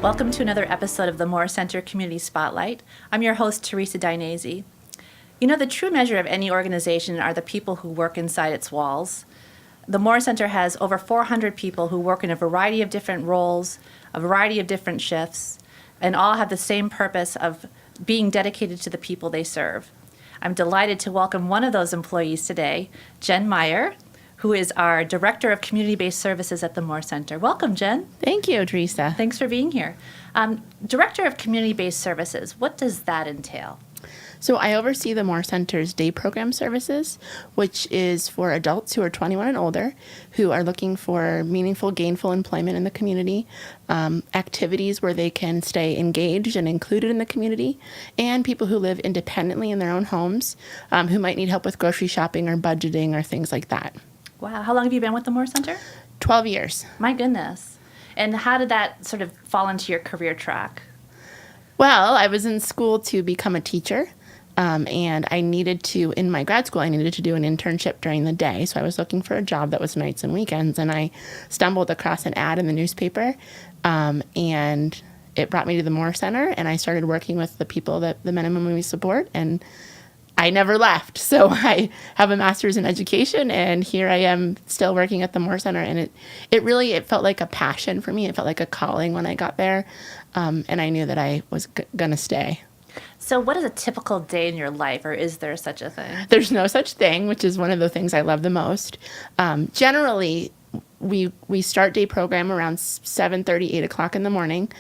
Welcome to another episode of the Moore Center Community Spotlight. I'm your host, Teresa Dinesi. You know, the true measure of any organization are the people who work inside its walls. The Moore Center has over 400 people who work in a variety of different roles, a variety of different shifts, and all have the same purpose of being dedicated to the people they serve. I'm delighted to welcome one of those employees today, Jen Meyer, who is our Director of Community-Based Services at the Moore Center. Welcome, Jen. Thank you, Teresa. Thanks for being here. Director of Community-Based Services, what does that entail? So I oversee the Moore Center's day program services, which is for adults who are 21 and older, who are looking for meaningful, gainful employment in the community, activities where they can stay engaged and included in the community, and people who live independently in their own homes, who might need help with grocery shopping or budgeting or things like that. Wow. How long have you been with the Moore Center? 12 years. My goodness. And how did that sort of fall into your career track? Well, I was in school to become a teacher. And I needed to, in my grad school, I needed to do an internship during the day. So I was looking for a job that was nights and weekends. And I stumbled across an ad in the newspaper. And it brought me to the Moore Center. And I started working with the people that the men and women we support. And I never left. So I have a master's in education. And here I am still working at the Moore Center. And it felt like a passion for me. It felt like a calling when I got there. And I knew that I was going to stay. So what is a typical day in your life, or is there such a thing? There's no such thing, which is one of the things I love the most. Generally, we start day program around 7:30, 8 o'clock in the morning.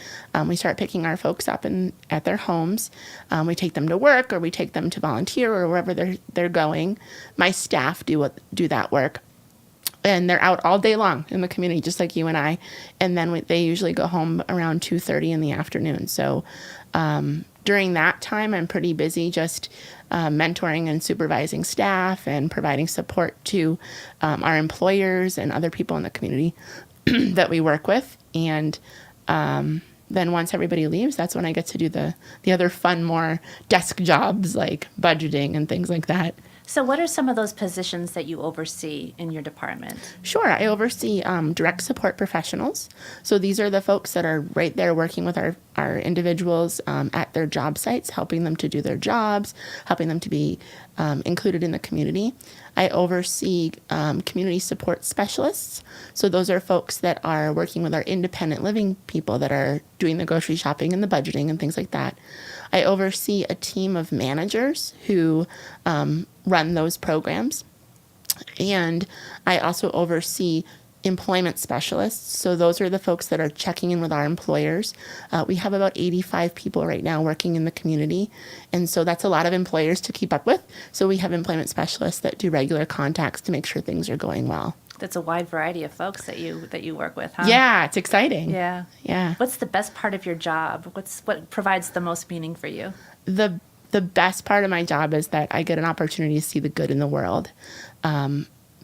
We start picking our folks up at their homes. We take them to work, or we take them to volunteer, or wherever they're going. My staff do that work. And they're out all day long in the community, just like you and I. And then they usually go home around 2:30 in the afternoon. So during that time, I'm pretty busy just mentoring and supervising staff and providing support to our employers and other people in the community that we work with. And then once everybody leaves, that's when I get to do the other fun, more desk jobs like budgeting and things like that. So what are some of those positions that you oversee in your department? Sure. I oversee direct support professionals. So these are the folks that are right there working with our individuals at their job sites, helping them to do their jobs, helping them to be included in the community. I oversee community support specialists. So those are folks that are working with our independent living people that are doing the grocery shopping and the budgeting and things like that. I oversee a team of managers who run those programs. And I also oversee employment specialists. So those are the folks that are checking in with our employers. We have about 85 people right now working in the community. And so that's a lot of employers to keep up with. So we have employment specialists that do regular contacts to make sure things are going well. That's a wide variety of folks that you work with, huh? Yeah, it's exciting. Yeah. Yeah. What's the best part of your job? What provides the most meaning for you? The best part of my job is that I get an opportunity to see the good in the world.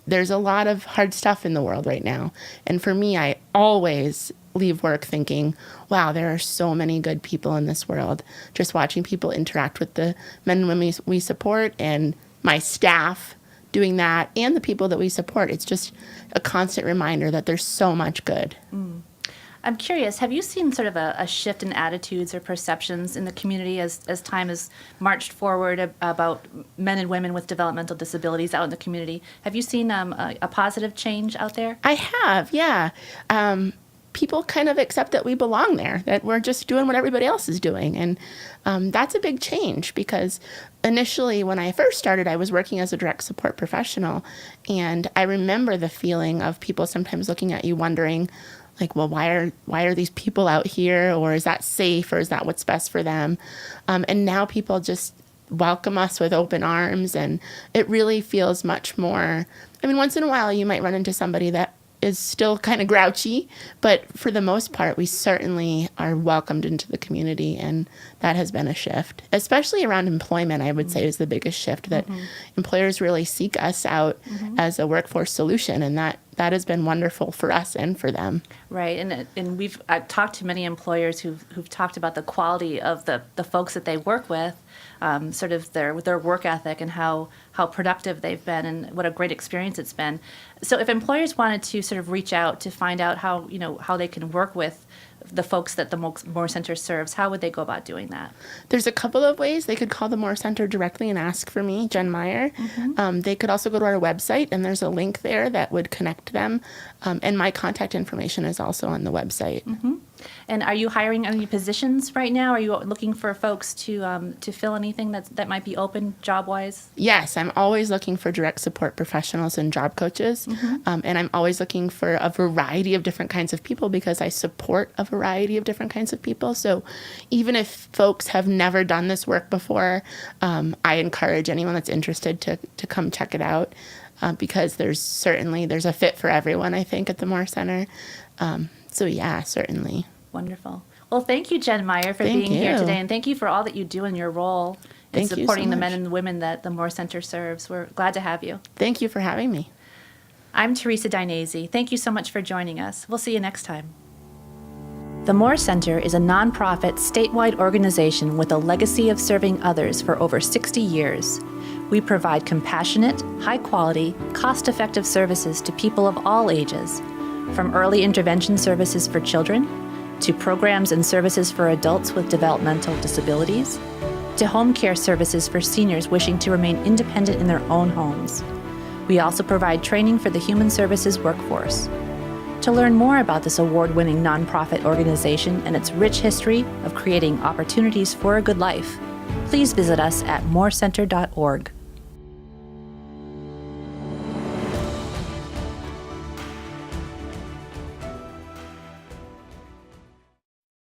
There's a lot of hard stuff in the world right now. And for me, I always leave work thinking, wow, there are so many good people in this world. Just watching people interact with the men and women we support and my staff doing that and the people that we support. It's just a constant reminder that there's so much good. Mm. I'm curious, have you seen sort of a shift in attitudes or perceptions in the community as time has marched forward about men and women with developmental disabilities out in the community? Have you seen a positive change out there? I have, yeah. People kind of accept that we belong there, that we're just doing what everybody else is doing. And that's a big change because initially when I first started, I was working as a direct support professional. And I remember the feeling of people sometimes looking at you wondering, like, well, why are these people out here? Or is that safe? Or is that what's best for them? And now people just welcome us with open arms. And it really feels much more, I mean, once in a while you might run into somebody that is still kind of grouchy, but for the most part, we certainly are welcomed into the community, and that has been a shift, especially around employment. I would say is the biggest shift that employers really seek us out as a workforce solution, and that has been wonderful for us and for them. Right, and I've talked to many employers who've talked about the quality of the folks that they work with, sort of their work ethic and how productive they've been and what a great experience it's been. So if employers wanted to sort of reach out to find out how they can work with the folks that the Moore Center serves, how would they go about doing that? There's a couple of ways. They could call the Moore Center directly and ask for me, Jen Meyer. They could also go to our website, and there's a link there that would connect them. And my contact information is also on the website. And are you hiring any positions right now? Are you looking for folks to fill anything that might be open job-wise? Yes, I'm always looking for direct support professionals and job coaches. And I'm always looking for a variety of different kinds of people because I support a variety of different kinds of people. So even if folks have never done this work before, I encourage anyone that's interested to come check it out because there's a fit for everyone, I think, at the Moore Center. So yeah, certainly. Wonderful. Well, thank you, Jen Meyer, for Thank being here you. today, and thank you for all that you do in your role in Thank you so supporting the men much. and the women that the Moore Center serves. We're glad to have you. Thank you for having me. I'm Teresa Dinesi. Thank you so much for joining us. We'll see you next time. The Moore Center is a nonprofit statewide organization with a legacy of serving others for over 60 years. We provide compassionate, high-quality, cost-effective services to people of all ages, from early intervention services for children, to programs and services for adults with developmental disabilities, to home care services for seniors wishing to remain independent in their own homes. We also provide training for the human services workforce. To learn more about this award-winning nonprofit organization and its rich history of creating opportunities for a good life, please visit us at moorecenter.org.